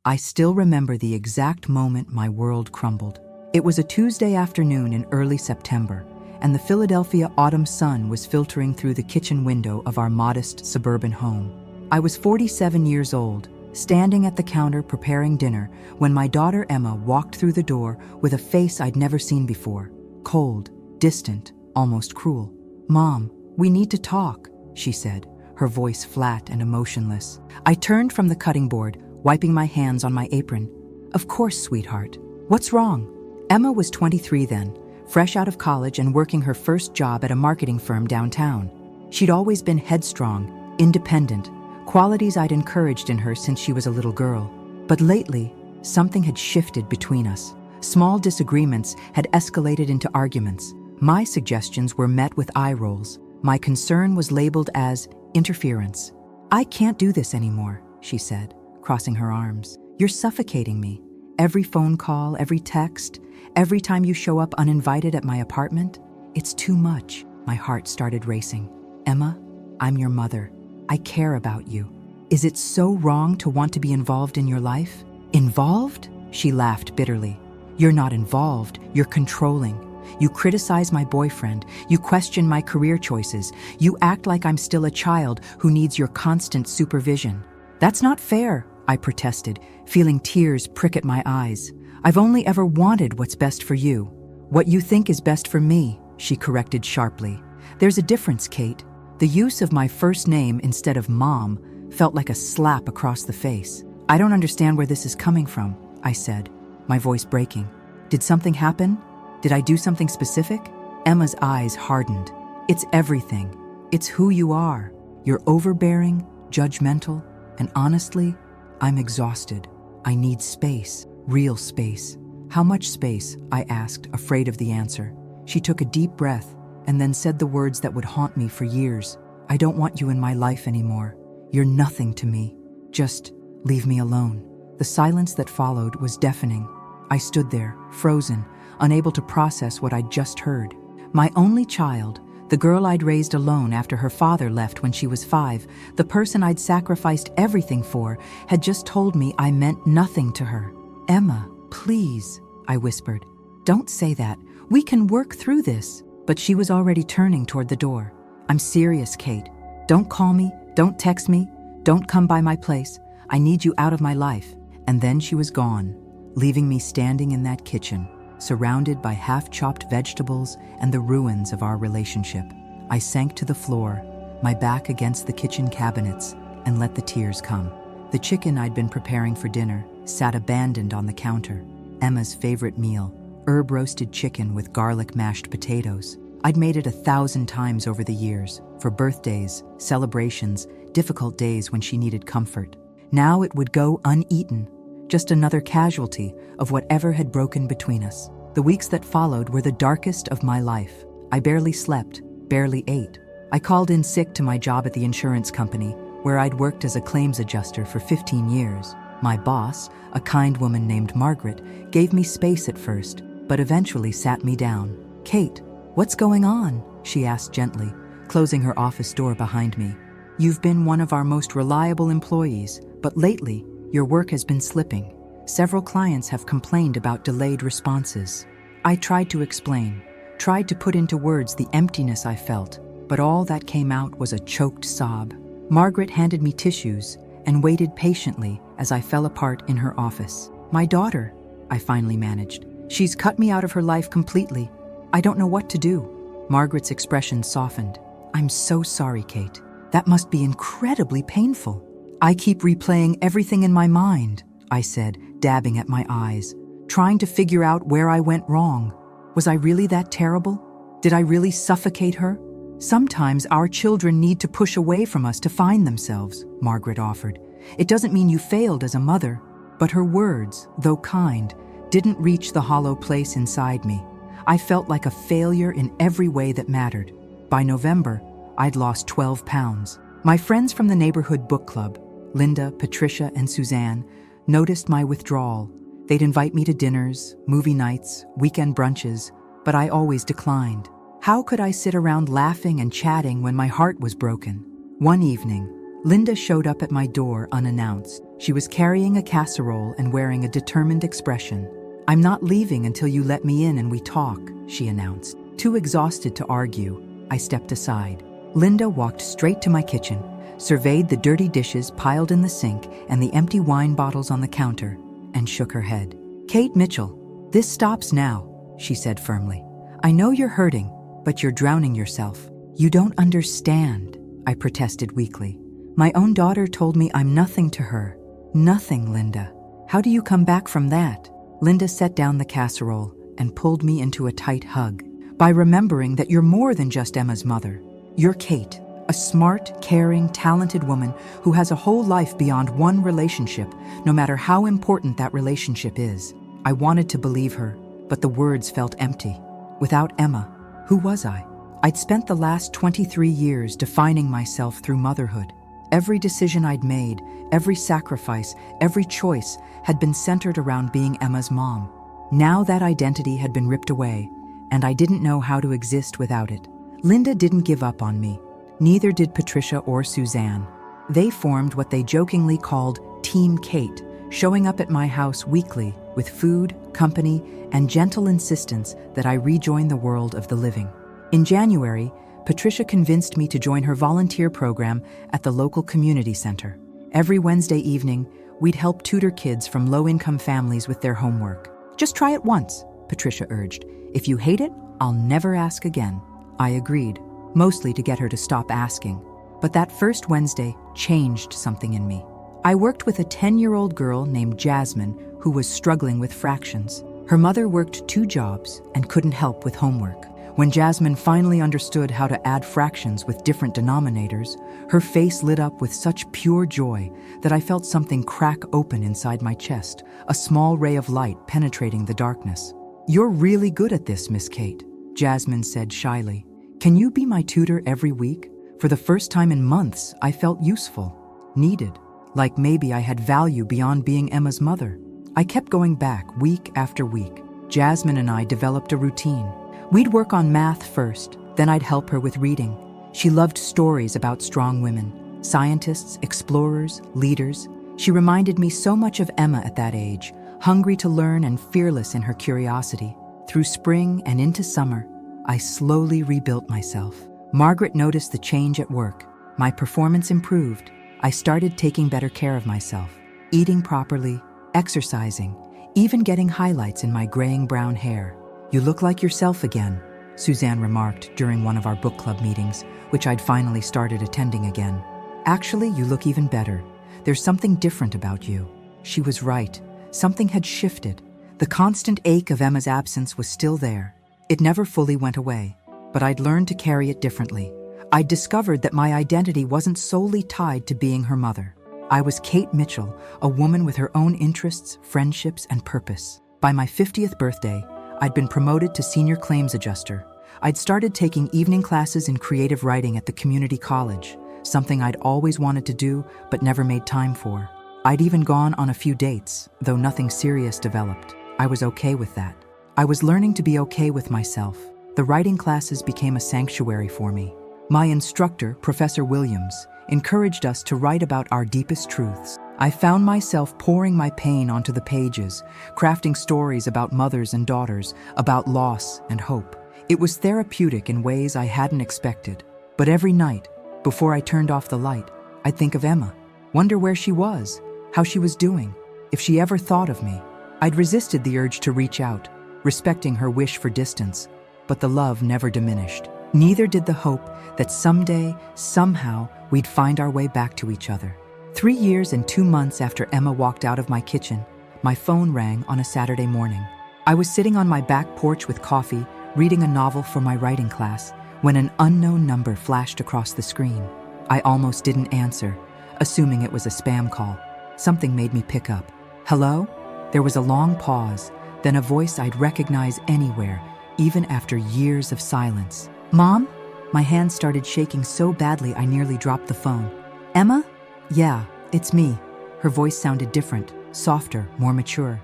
I still remember the exact moment my world crumbled. It was a Tuesday afternoon in early September, and the Philadelphia autumn sun was filtering through the kitchen window of our modest suburban home. I was 47 years old, standing at the counter preparing dinner, when my daughter Emma walked through the door with a face I'd never seen before. Cold, distant, almost cruel. "Mom, we need to talk," she said, her voice flat and emotionless. I turned from the cutting board, wiping my hands on my apron. "Of course, sweetheart. What's wrong?" Emma was 23 then, fresh out of college and working her first job at a marketing firm downtown. She'd always been headstrong, independent, qualities I'd encouraged in her since she was a little girl. But lately, something had shifted between us. Small disagreements had escalated into arguments. My suggestions were met with eye rolls. My concern was labeled as interference. "I can't do this anymore," she said, crossing her arms. "You're suffocating me. Every phone call, every text, every time you show up uninvited at my apartment, it's too much." My heart started racing. "Emma, I'm your mother. I care about you. Is it so wrong to want to be involved in your life?" "Involved?" She laughed bitterly. "You're not involved, you're controlling. You criticize my boyfriend, you question my career choices, you act like I'm still a child who needs your constant supervision." "That's not fair," I protested, feeling tears prick at my eyes. "I've only ever wanted what's best for you." "What you think is best for me," she corrected sharply. "There's a difference, Kate." The use of my first name instead of Mom felt like a slap across the face. "I don't understand where this is coming from," I said, my voice breaking. "Did something happen? Did I do something specific?" Emma's eyes hardened. "It's everything. It's who you are. You're overbearing, judgmental, and honestly, I'm exhausted. I need space, real space." "How much space?" I asked, afraid of the answer. She took a deep breath and then said the words that would haunt me for years. "I don't want you in my life anymore. You're nothing to me. Just leave me alone." The silence that followed was deafening. I stood there, frozen, unable to process what I'd just heard. My only child, the girl I'd raised alone after her father left when she was 5, the person I'd sacrificed everything for, had just told me I meant nothing to her. "Emma, please," I whispered. "Don't say that. We can work through this." But she was already turning toward the door. "I'm serious, Kate. Don't call me, don't text me, don't come by my place. I need you out of my life." And then she was gone, leaving me standing in that kitchen, surrounded by half-chopped vegetables and the ruins of our relationship. I sank to the floor, my back against the kitchen cabinets, and let the tears come. The chicken I'd been preparing for dinner sat abandoned on the counter, Emma's favorite meal, herb-roasted chicken with garlic mashed potatoes. I'd made it 1,000 times over the years, for birthdays, celebrations, difficult days when she needed comfort. Now it would go uneaten, just another casualty of whatever had broken between us. The weeks that followed were the darkest of my life. I barely slept, barely ate. I called in sick to my job at the insurance company, where I'd worked as a claims adjuster for 15 years. My boss, a kind woman named Margaret, gave me space at first, but eventually sat me down. "Kate, what's going on?" she asked gently, closing her office door behind me. "You've been one of our most reliable employees, but lately, your work has been slipping. Several clients have complained about delayed responses." I tried to explain, tried to put into words the emptiness I felt, but all that came out was a choked sob. Margaret handed me tissues and waited patiently as I fell apart in her office. "My daughter," I finally managed. "She's cut me out of her life completely. I don't know what to do." Margaret's expression softened. "I'm so sorry, Kate. That must be incredibly painful." "I keep replaying everything in my mind," I said, dabbing at my eyes, trying to figure out where I went wrong. Was I really that terrible? Did I really suffocate her? "Sometimes our children need to push away from us to find themselves," Margaret offered. "It doesn't mean you failed as a mother." But her words, though kind, didn't reach the hollow place inside me. I felt like a failure in every way that mattered. By November, I'd lost 12 pounds. My friends from the neighborhood book club, Linda, Patricia, and Suzanne, noticed my withdrawal. They'd invite me to dinners, movie nights, weekend brunches, but I always declined. How could I sit around laughing and chatting when my heart was broken? One evening, Linda showed up at my door unannounced. She was carrying a casserole and wearing a determined expression. "I'm not leaving until you let me in and we talk," she announced. Too exhausted to argue, I stepped aside. Linda walked straight to my kitchen, surveyed the dirty dishes piled in the sink and the empty wine bottles on the counter, and shook her head. "Kate Mitchell, this stops now," she said firmly. "I know you're hurting, but you're drowning yourself." "You don't understand," I protested weakly. "My own daughter told me I'm nothing to her." "Nothing, Linda. How do you come back from that?" Linda set down the casserole and pulled me into a tight hug. "By remembering that you're more than just Emma's mother. You're Kate, a smart, caring, talented woman who has a whole life beyond one relationship, no matter how important that relationship is." I wanted to believe her, but the words felt empty. Without Emma, who was I? I'd spent the last 23 years defining myself through motherhood. Every decision I'd made, every sacrifice, every choice had been centered around being Emma's mom. Now that identity had been ripped away, and I didn't know how to exist without it. Linda didn't give up on me. Neither did Patricia or Suzanne. They formed what they jokingly called Team Kate, showing up at my house weekly with food, company, and gentle insistence that I rejoin the world of the living. In January, Patricia convinced me to join her volunteer program at the local community center. Every Wednesday evening, we'd help tutor kids from low-income families with their homework. "Just try it once," Patricia urged. "If you hate it, I'll never ask again." I agreed, mostly to get her to stop asking. But that first Wednesday changed something in me. I worked with a 10-year-old girl named Jasmine who was struggling with fractions. Her mother worked 2 jobs and couldn't help with homework. When Jasmine finally understood how to add fractions with different denominators, her face lit up with such pure joy that I felt something crack open inside my chest, a small ray of light penetrating the darkness. "You're really good at this, Miss Kate," Jasmine said shyly. "Can you be my tutor every week?" For the first time in months, I felt useful, needed, like maybe I had value beyond being Emma's mother. I kept going back week after week. Jasmine and I developed a routine. We'd work on math first, then I'd help her with reading. She loved stories about strong women, scientists, explorers, leaders. She reminded me so much of Emma at that age, hungry to learn and fearless in her curiosity. Through spring and into summer, I slowly rebuilt myself. Margaret noticed the change at work. My performance improved. I started taking better care of myself, eating properly, exercising, even getting highlights in my graying brown hair. "You look like yourself again," Suzanne remarked during one of our book club meetings, which I'd finally started attending again. "Actually, you look even better. There's something different about you." She was right. Something had shifted. The constant ache of Emma's absence was still there. It never fully went away, but I'd learned to carry it differently. I'd discovered that my identity wasn't solely tied to being her mother. I was Kate Mitchell, a woman with her own interests, friendships, and purpose. By my 50th birthday, I'd been promoted to senior claims adjuster. I'd started taking evening classes in creative writing at the community college, something I'd always wanted to do but never made time for. I'd even gone on a few dates, though nothing serious developed. I was okay with that. I was learning to be okay with myself. The writing classes became a sanctuary for me. My instructor, Professor Williams, encouraged us to write about our deepest truths. I found myself pouring my pain onto the pages, crafting stories about mothers and daughters, about loss and hope. It was therapeutic in ways I hadn't expected. But every night, before I turned off the light, I'd think of Emma, wonder where she was, how she was doing, if she ever thought of me. I'd resisted the urge to reach out, respecting her wish for distance, but the love never diminished. Neither did the hope that someday, somehow, we'd find our way back to each other. 3 years and 2 months after Emma walked out of my kitchen, my phone rang on a Saturday morning. I was sitting on my back porch with coffee, reading a novel for my writing class, when an unknown number flashed across the screen. I almost didn't answer, assuming it was a spam call. Something made me pick up. "Hello?" There was a long pause, then a voice I'd recognize anywhere, even after years of silence. "Mom?" My hand started shaking so badly I nearly dropped the phone. "Emma?" "Yeah, it's me." Her voice sounded different, softer, more mature.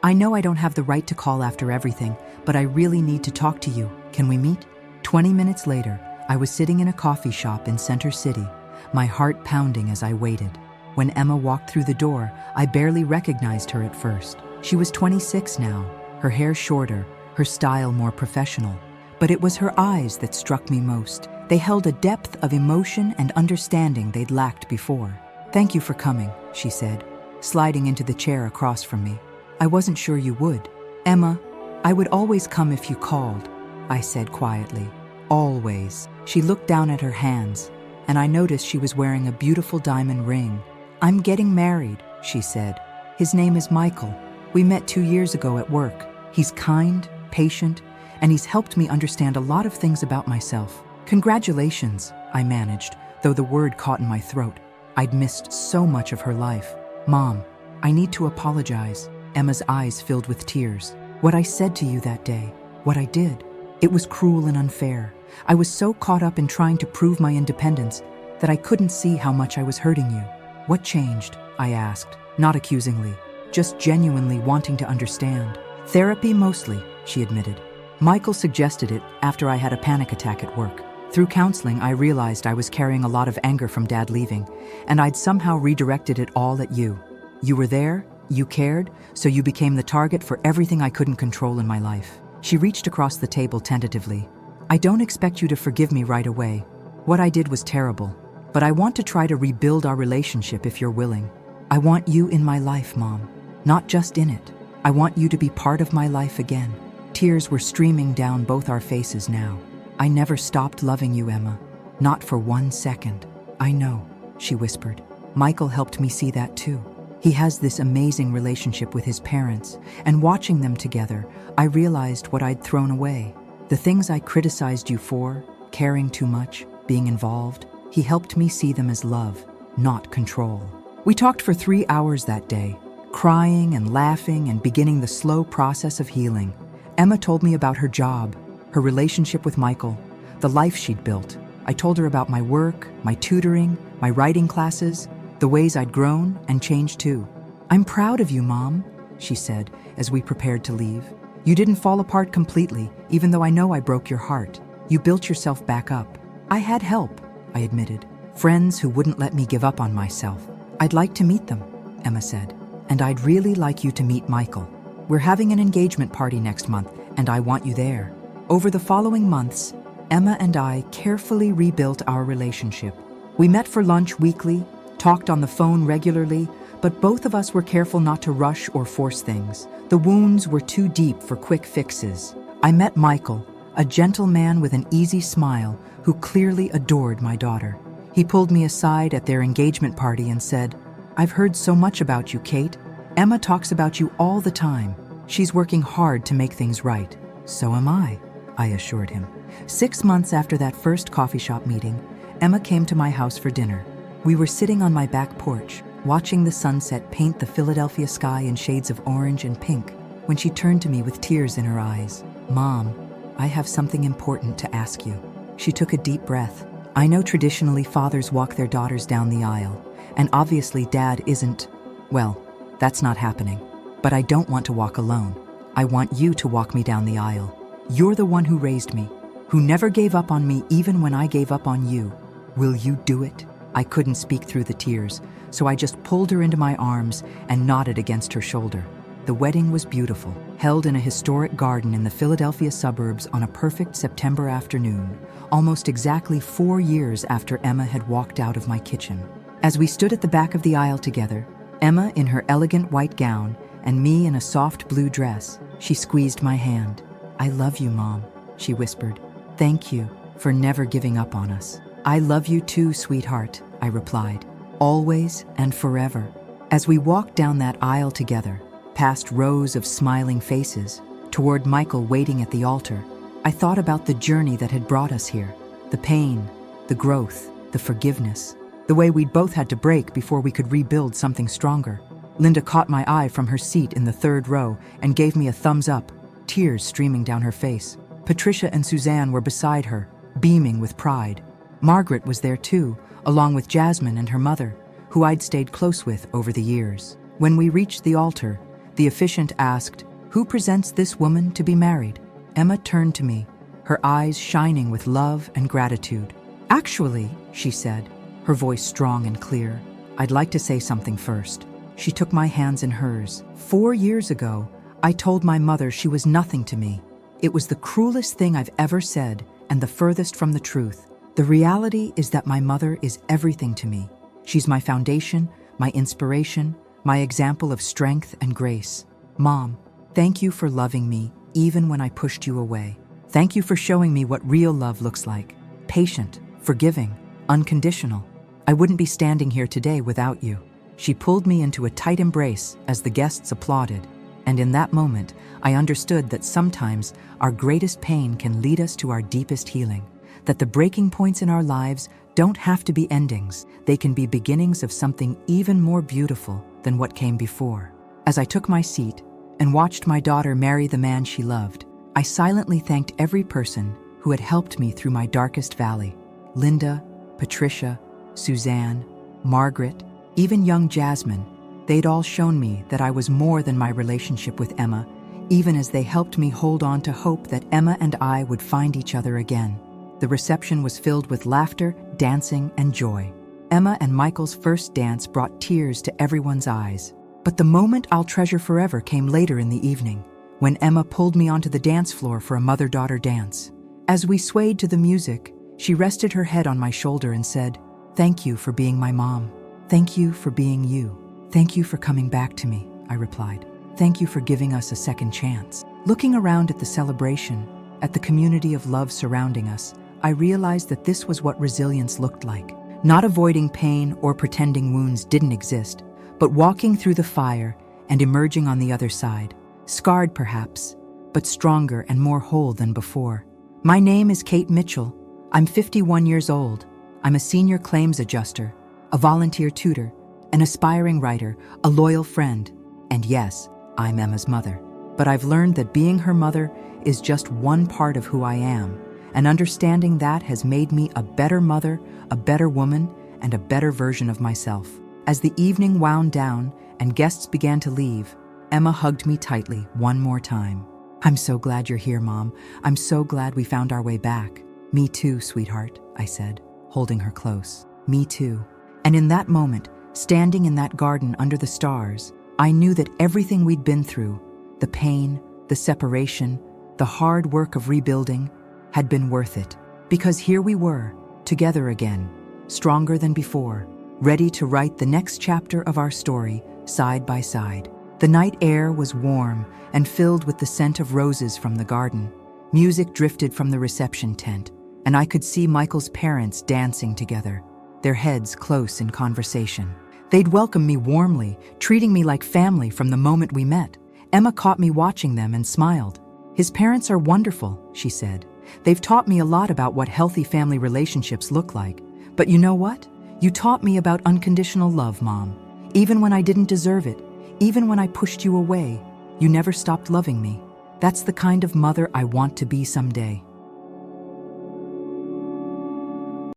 I know I don't have the right to call after everything, but I really need to talk to you. Can we meet?" 20 minutes later, I was sitting in a coffee shop in Center City, my heart pounding as I waited. When Emma walked through the door, I barely recognized her at first. She was 26 now, her hair shorter, her style more professional. But it was her eyes that struck me most. They held a depth of emotion and understanding they'd lacked before. "Thank you for coming," she said, sliding into the chair across from me. "I wasn't sure you would." "Emma, I would always come if you called," I said quietly. "Always." She looked down at her hands, and I noticed she was wearing a beautiful diamond ring. "I'm getting married," she said. "His name is Michael. We met 2 years ago at work. He's kind, patient, and he's helped me understand a lot of things about myself." "Congratulations," I managed, though the word caught in my throat. I'd missed so much of her life. "Mom, I need to apologize." Emma's eyes filled with tears. "What I said to you that day, what I did, it was cruel and unfair. I was so caught up in trying to prove my independence that I couldn't see how much I was hurting you." "What changed?" I asked, not accusingly, just genuinely wanting to understand. "Therapy mostly," she admitted. "Michael suggested it after I had a panic attack at work. Through counseling, I realized I was carrying a lot of anger from Dad leaving, and I'd somehow redirected it all at you. You were there, you cared, so you became the target for everything I couldn't control in my life." She reached across the table tentatively. "I don't expect you to forgive me right away. What I did was terrible, but I want to try to rebuild our relationship if you're willing. I want you in my life, Mom, not just in it. I want you to be part of my life again." Tears were streaming down both our faces now. "I never stopped loving you, Emma. Not for 1 second." "I know," she whispered. "Michael helped me see that too. He has this amazing relationship with his parents, and watching them together, I realized what I'd thrown away. The things I criticized you for, caring too much, being involved, he helped me see them as love, not control." We talked for 3 hours that day, crying and laughing and beginning the slow process of healing. Emma told me about her job, her relationship with Michael, the life she'd built. I told her about my work, my tutoring, my writing classes, the ways I'd grown and changed too. "I'm proud of you, Mom," she said as we prepared to leave. "You didn't fall apart completely, even though I know I broke your heart. You built yourself back up." "I had help," I admitted. "Friends who wouldn't let me give up on myself." "I'd like to meet them," Emma said. "And I'd really like you to meet Michael. We're having an engagement party next month, and I want you there." Over the following months, Emma and I carefully rebuilt our relationship. We met for lunch weekly, talked on the phone regularly, but both of us were careful not to rush or force things. The wounds were too deep for quick fixes. I met Michael, a gentle man with an easy smile who clearly adored my daughter. He pulled me aside at their engagement party and said, "I've heard so much about you, Kate. Emma talks about you all the time. She's working hard to make things right." "So am I assured him. 6 months after that first coffee shop meeting, Emma came to my house for dinner. We were sitting on my back porch, watching the sunset paint the Philadelphia sky in shades of orange and pink, when she turned to me with tears in her eyes. "Mom, I have something important to ask you." She took a deep breath. "I know traditionally fathers walk their daughters down the aisle, and obviously Dad isn't, well, that's not happening. But I don't want to walk alone. I want you to walk me down the aisle. You're the one who raised me, who never gave up on me even when I gave up on you. Will you do it?" I couldn't speak through the tears, so I just pulled her into my arms and nodded against her shoulder. The wedding was beautiful, held in a historic garden in the Philadelphia suburbs on a perfect September afternoon, almost exactly 4 years after Emma had walked out of my kitchen. As we stood at the back of the aisle together, Emma in her elegant white gown and me in a soft blue dress, she squeezed my hand. "I love you, Mom," she whispered. "Thank you for never giving up on us." "I love you too, sweetheart," I replied. "Always and forever." As we walked down that aisle together, past rows of smiling faces, toward Michael waiting at the altar, I thought about the journey that had brought us here. The pain, the growth, the forgiveness, the way we'd both had to break before we could rebuild something stronger. Linda caught my eye from her seat in the 3rd row and gave me a thumbs up, tears streaming down her face. Patricia and Suzanne were beside her, beaming with pride. Margaret was there too, along with Jasmine and her mother, who I'd stayed close with over the years. When we reached the altar, the officiant asked, "Who presents this woman to be married?" Emma turned to me, her eyes shining with love and gratitude. "Actually," she said, her voice strong and clear, I'd like to say something first. She took my hands in hers. 4 years ago, I told my mother she was nothing to me. It was the cruelest thing I've ever said and the furthest from the truth. The reality is that my mother is everything to me. She's my foundation, my inspiration, my example of strength and grace. Mom, thank you for loving me even when I pushed you away. Thank you for showing me what real love looks like. Patient, forgiving, unconditional. I wouldn't be standing here today without you. She pulled me into a tight embrace as the guests applauded. And in that moment, I understood that sometimes our greatest pain can lead us to our deepest healing. That the breaking points in our lives don't have to be endings. They can be beginnings of something even more beautiful than what came before. As I took my seat and watched my daughter marry the man she loved, I silently thanked every person who had helped me through my darkest valley. Linda, Patricia, Suzanne, Margaret, even young Jasmine. They'd all shown me that I was more than my relationship with Emma, even as they helped me hold on to hope that Emma and I would find each other again. The reception was filled with laughter, dancing, and joy. Emma and Michael's first dance brought tears to everyone's eyes. But the moment I'll treasure forever came later in the evening, when Emma pulled me onto the dance floor for a mother-daughter dance. As we swayed to the music, she rested her head on my shoulder and said, "Thank you for being my mom. Thank you for being you. Thank you for coming back to me," I replied. "Thank you for giving us a second chance." Looking around at the celebration, at the community of love surrounding us, I realized that this was what resilience looked like. Not avoiding pain or pretending wounds didn't exist, but walking through the fire and emerging on the other side, scarred perhaps, but stronger and more whole than before. My name is Kate Mitchell. I'm 51 years old. I'm a senior claims adjuster, a volunteer tutor, an aspiring writer, a loyal friend, and yes, I'm Emma's mother. But I've learned that being her mother is just one part of who I am, and understanding that has made me a better mother, a better woman, and a better version of myself. As the evening wound down and guests began to leave, Emma hugged me tightly one more time. "I'm so glad you're here, Mom. I'm so glad we found our way back." "Me too, sweetheart," I said, holding her close. "Me too." And in that moment, standing in that garden under the stars, I knew that everything we'd been through, the pain, the separation, the hard work of rebuilding, had been worth it. Because here we were, together again, stronger than before, ready to write the next chapter of our story, side by side. The night air was warm and filled with the scent of roses from the garden. Music drifted from the reception tent, and I could see Michael's parents dancing together, their heads close in conversation. They'd welcomed me warmly, treating me like family from the moment we met. Emma caught me watching them and smiled. "His parents are wonderful," she said. "They've taught me a lot about what healthy family relationships look like. But you know what? You taught me about unconditional love, Mom. Even when I didn't deserve it, even when I pushed you away, you never stopped loving me. That's the kind of mother I want to be someday."